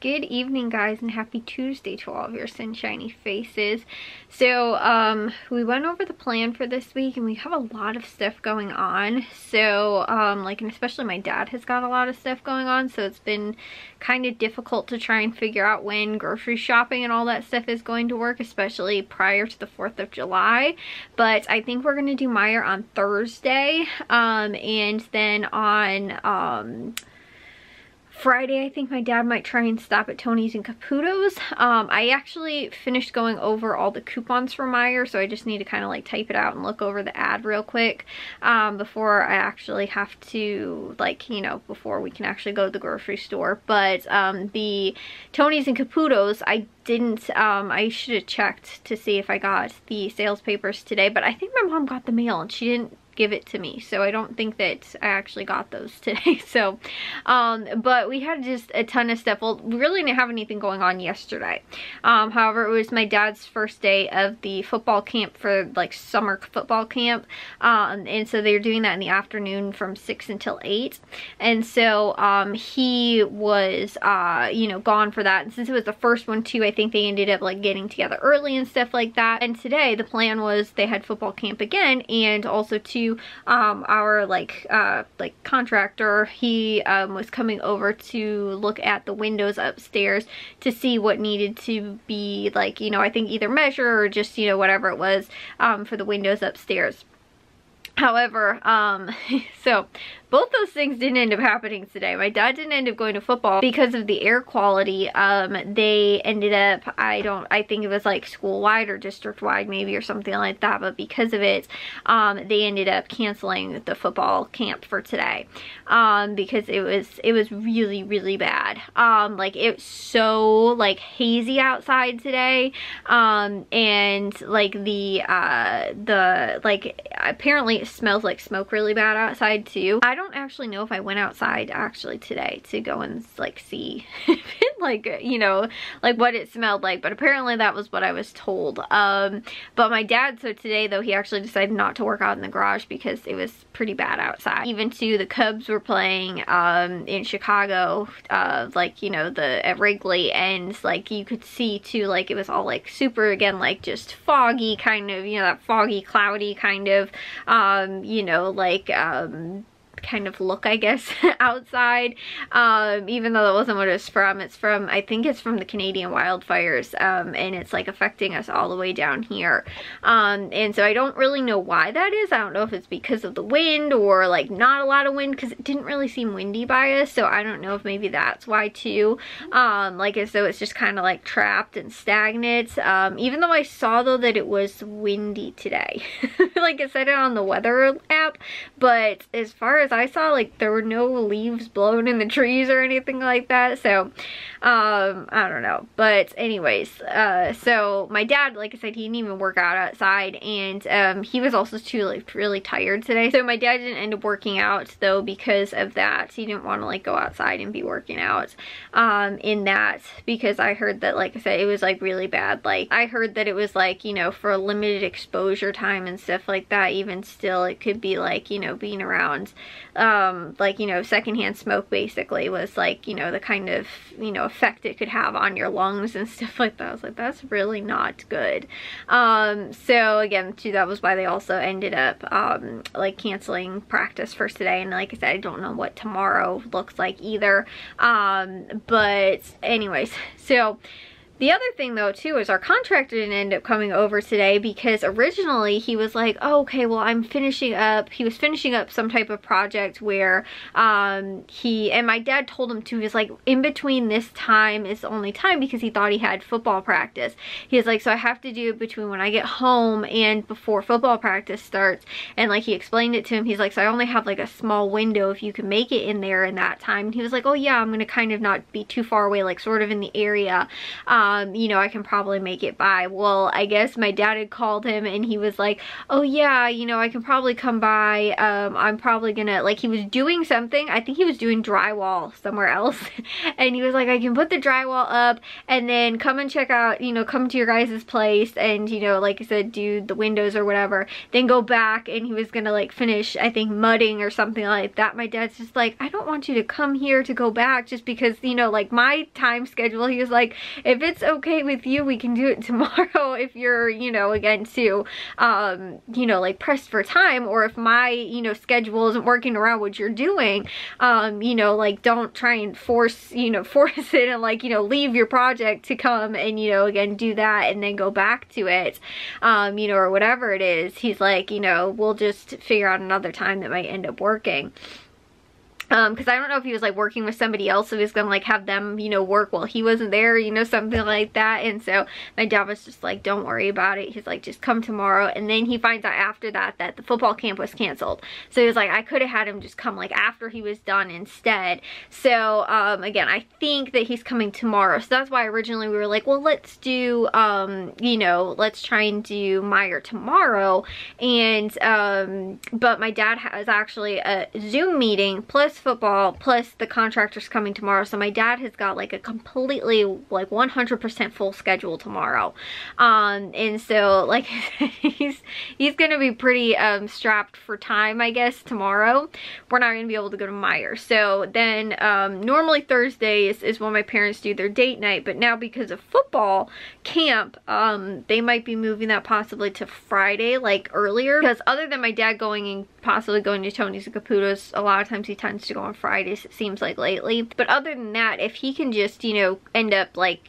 Good evening, guys, and happy Tuesday to all of your sunshiny faces. So we went over the plan for this week, and we have a lot of stuff going on. So and especially my dad has got a lot of stuff going on, so it's been kind of difficult to try and figure out when grocery shopping and all that stuff is going to work, especially prior to the 4th of July. But I think we're going to do Meijer on Thursday, and then on Friday, I think my dad might try and stop at Tony's and Caputo's. I actually finished going over all the coupons for Meijer, so I just need to kind of like type it out and look over the ad real quick before I actually have to, before we can actually go to the grocery store. But the Tony's and Caputo's, I didn't, I should have checked to see if I got the sales papers today, but I think my mom got the mail and she didn't give it to me, so I don't think that I actually got those today. So but we had just a ton of stuff. Well, we really didn't have anything going on yesterday. However, it was my dad's first day of the football camp for like summer football camp, and so they're doing that in the afternoon from 6 until 8, and so he was gone for that. And since it was the first one too, I think they ended up like getting together early and stuff like that. And today the plan was they had football camp again, and also to our contractor, he was coming over to look at the windows upstairs to see what needed to be I think either measure or just whatever it was for the windows upstairs. However, so both those things didn't end up happening today. My dad didn't end up going to football because of the air quality. They ended up, I think it was like school-wide or district-wide maybe or something like that, but because of it, they ended up canceling the football camp for today because it was really, really bad. It was so hazy outside today, and apparently it smells like smoke really bad outside too. I don't actually know if I went outside actually today to go and see what it smelled like, but apparently that was what I was told. But my dad, so today though, he actually decided not to work out in the garage because it was pretty bad outside. Even too, the Cubs were playing in Chicago, at Wrigley, and you could see too, it was all super again, just foggy kind of, that foggy, cloudy kind of kind of look, I guess, outside, even though that wasn't what it's from. It's from, I think it's from the Canadian wildfires, and it's affecting us all the way down here, and so I don't really know why that is. I don't know if it's because of the wind or not a lot of wind, because it didn't really seem windy by us, so I don't know if maybe that's why too, as though it's just kind of trapped and stagnant, even though I saw though that it was windy today. It said it on the weather app, but as far as I saw, there were no leaves blown in the trees or anything like that, so I don't know. But anyways, so my dad, like I said, he didn't even work out outside, and he was also too really tired today, so my dad didn't end up working out though because of that. He didn't want to go outside and be working out in that, because I heard that, like I said, it was really bad. I heard that it was for a limited exposure time and stuff like that. Even still, it could be being around secondhand smoke basically was the kind of effect it could have on your lungs and stuff like that. I was like, that's really not good. So again too, that was why they also ended up canceling practice for today, and like I said, I don't know what tomorrow looks like either, but anyways, so the other thing though too is our contractor didn't end up coming over today, because originally he was like, oh, okay, well, he was finishing up some type of project where and my dad told him to, he was like, in between this time is the only time, because he thought he had football practice. He was like, so I have to do it between when I get home and before football practice starts. And he explained it to him. He's like, so I only have a small window if you can make it in there in that time. And he was like, oh yeah, I'm gonna kind of not be too far away, sort of in the area, you know, I can probably make it by. Well, I guess my dad had called him and he was like, oh yeah, you know, I can probably come by. I'm probably gonna, like, he was doing something. I think he was doing drywall somewhere else. And he was like, I can put the drywall up and then come and check out, you know, come to your guys' place and, you know, like I said, do the windows or whatever, then go back. And he was gonna like finish, I think, mudding or something like that. My dad's just like, I don't want you to come here to go back just because, you know, like my time schedule. He was like, if it's okay with you, we can do it tomorrow if you're, you know, again too, you know, like pressed for time, or if my, you know, schedule isn't working around what you're doing, you know, like don't try and force it and like, you know, leave your project to come and, you know, again, do that and then go back to it, you know, or whatever it is. He's like, you know, we'll just figure out another time that might end up working. Because I don't know if he was like working with somebody else, so he was gonna like have them, you know, work while he wasn't there, you know, something like that. And so my dad was just like, don't worry about it. He's like, just come tomorrow. And then he finds out after that the football camp was canceled. So he was like, I could have had him just come like after he was done instead. So again, I think that he's coming tomorrow. So that's why originally we were like, well, let's do, you know, let's try and do Meyer tomorrow. And but my dad has actually a Zoom meeting plus football plus the contractors coming tomorrow, so my dad has got like a completely like 100% full schedule tomorrow, and so like he's gonna be pretty strapped for time, I guess. Tomorrow we're not gonna be able to go to Meyer. So then normally Thursdays is when my parents do their date night, but now because of football camp, they might be moving that possibly to Friday, like earlier, because other than my dad going and possibly going to Tony's and Caputo's, a lot of times he tends to go on Fridays, it seems like lately. But other than that, if he can just, you know, end up like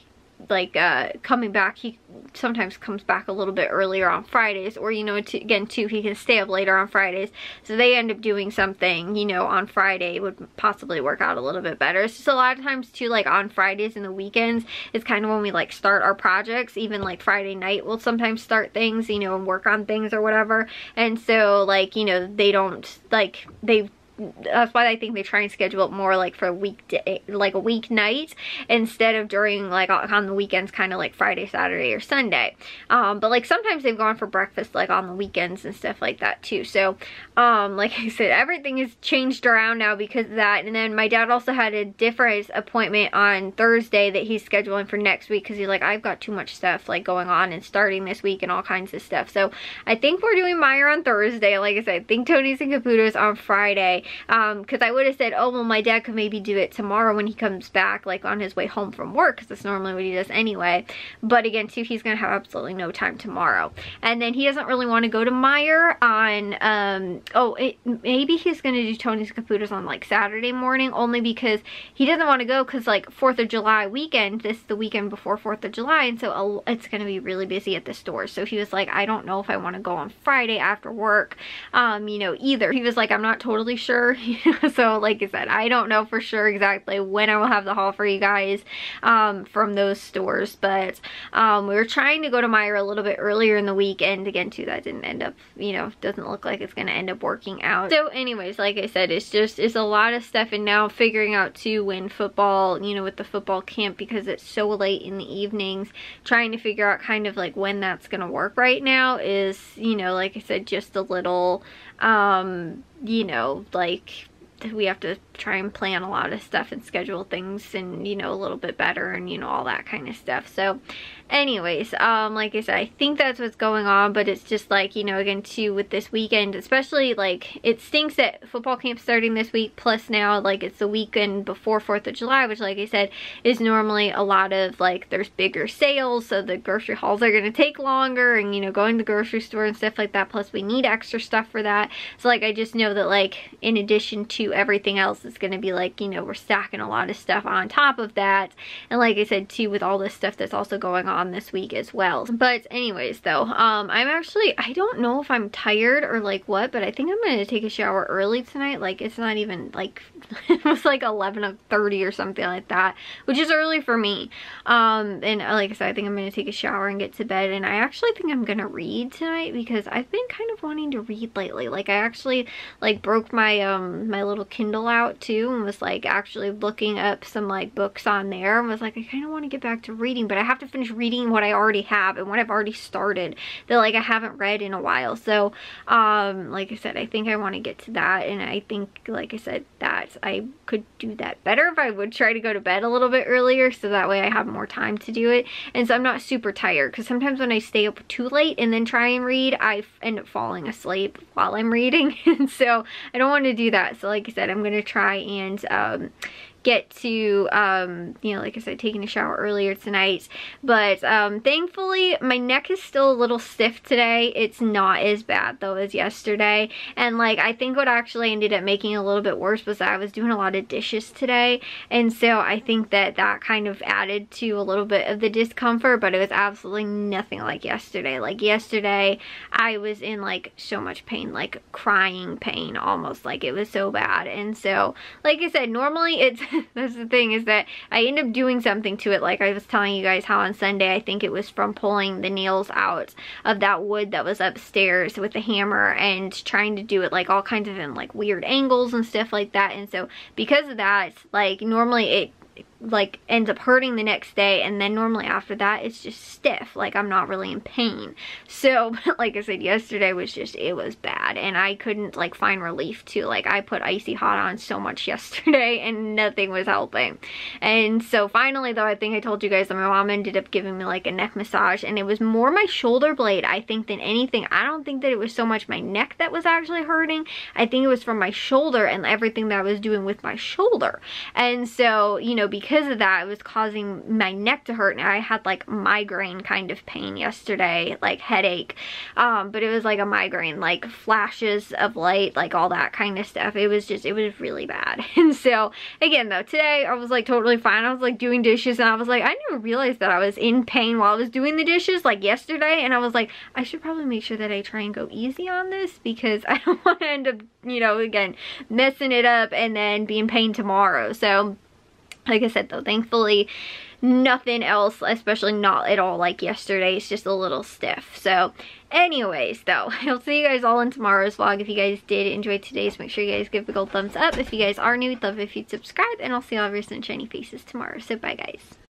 coming back, he sometimes comes back a little bit earlier on Fridays, or, you know, again too, he can stay up later on Fridays, so they end up doing something, you know, on Friday would possibly work out a little bit better. It's just a lot of times too, like on Fridays and the weekends is kind of when we like start our projects. Even like Friday night we'll sometimes start things, you know, and work on things or whatever. And so like, you know, they don't like, that's why I think they try and schedule it more like for a weekday, like a weeknight, instead of during like on the weekends, kind of like Friday, Saturday, or Sunday. But like sometimes they've gone for breakfast like on the weekends and stuff like that too. So like I said, everything is changed around now because of that. And then my dad also had a different appointment on Thursday that he's scheduling for next week, because he's like, I've got too much stuff like going on and starting this week and all kinds of stuff. So I think we're doing Meyer on Thursday. Like I said, I think Tony's and Caputo's on Friday. Because I would have said, oh well, my dad could maybe do it tomorrow when he comes back, like on his way home from work, because that's normally what he does anyway. But again too, he's gonna have absolutely no time tomorrow. And then he doesn't really want to go to Meyer on maybe he's gonna do Tony's Caputo's on like Saturday morning, only because he doesn't want to go, because like 4th of July weekend, this is the weekend before 4th of July, and so it's gonna be really busy at the store. So he was like, I don't know if I want to go on Friday after work, you know, either. He was like, I'm not totally sure. So like I said, I don't know for sure exactly when I will have the haul for you guys from those stores. But we were trying to go to Meyer a little bit earlier in the week, and again too, that didn't end up, you know, doesn't look like it's gonna end up working out. So anyways, like I said, it's a lot of stuff. And now figuring out too when football, you know, with the football camp, because it's so late in the evenings, trying to figure out kind of like when that's gonna work right now is, you know, like I said, just a little you know, like we have to try and plan a lot of stuff and schedule things, and, you know, a little bit better, and, you know, all that kind of stuff. So anyways, like I said, I think that's what's going on. But it's just like, you know, again too, with this weekend especially, like it stinks that football camp's starting this week, plus now like it's the weekend before 4th of July, which like I said is normally a lot of like, there's bigger sales, so the grocery hauls are gonna take longer, and, you know, going to the grocery store and stuff like that, plus we need extra stuff for that. So like I just know that like in addition to everything else, it's gonna be like, you know, we're stacking a lot of stuff on top of that. And like I said too, with all this stuff that's also going on this week as well. But anyways though, I don't know if I'm tired or like what, but I think I'm gonna take a shower early tonight. Like it's not even like it was like 11:30 or something like that, which is early for me. And like I said, I think I'm gonna take a shower and get to bed. And I actually think I'm gonna read tonight, because I've been kind of wanting to read lately. Like I actually like broke my my little little Kindle out too, and was like actually looking up some like books on there, and was like, I kind of want to get back to reading, but I have to finish reading what I already have and what I've already started that like I haven't read in a while. So like I said, I think I want to get to that, and I think, like I said, that I could do that better if I would try to go to bed a little bit earlier, so that way I have more time to do it, and so I'm not super tired, because sometimes when I stay up too late and then try and read, I end up falling asleep while I'm reading. And so I don't want to do that. So like I said, I'm going to try and get to you know, like I said, taking a shower earlier tonight. But thankfully my neck is still a little stiff today. It's not as bad though as yesterday, and like I think what actually ended up making it a little bit worse was that I was doing a lot of dishes today, and so I think that that kind of added to a little bit of the discomfort, but it was absolutely nothing like yesterday. Like yesterday I was in like so much pain, like crying pain almost, like it was so bad. And so like I said, normally it's that's the thing, is that I end up doing something to it. Like I was telling you guys how on Sunday, I think it was from pulling the nails out of that wood that was upstairs with the hammer and trying to do it like all kinds of in like weird angles and stuff like that. And so because of that, like normally it like ends up hurting the next day, and then normally after that it's just stiff, like I'm not really in pain. So like I said, yesterday was just, it was bad, and I couldn't like find relief too. Like I put icy hot on so much yesterday and nothing was helping. And so finally though, I think I told you guys that my mom ended up giving me like a neck massage, and it was more my shoulder blade I think than anything. I don't think that it was so much my neck that was actually hurting. I think it was from my shoulder and everything that I was doing with my shoulder. And so, you know, because of that, it was causing my neck to hurt, and I had like migraine kind of pain yesterday, like headache, but it was like a migraine, like flashes of light, like all that kind of stuff. It was just, it was really bad. And so again though, today I was like totally fine. I was like doing dishes, and I was like, I never realized that I was in pain while I was doing the dishes like yesterday, and I was like, I should probably make sure that I try and go easy on this, because I don't want to end up, you know, again messing it up and then be in pain tomorrow. So like I said though, thankfully nothing else, especially not at all like yesterday. It's just a little stiff. So anyways though, I'll see you guys all in tomorrow's vlog. If you guys did enjoy today's, make sure you guys give a gold thumbs up. If you guys are new, we'd love if you'd subscribe, and I'll see all of your sunshiny faces tomorrow. So bye guys.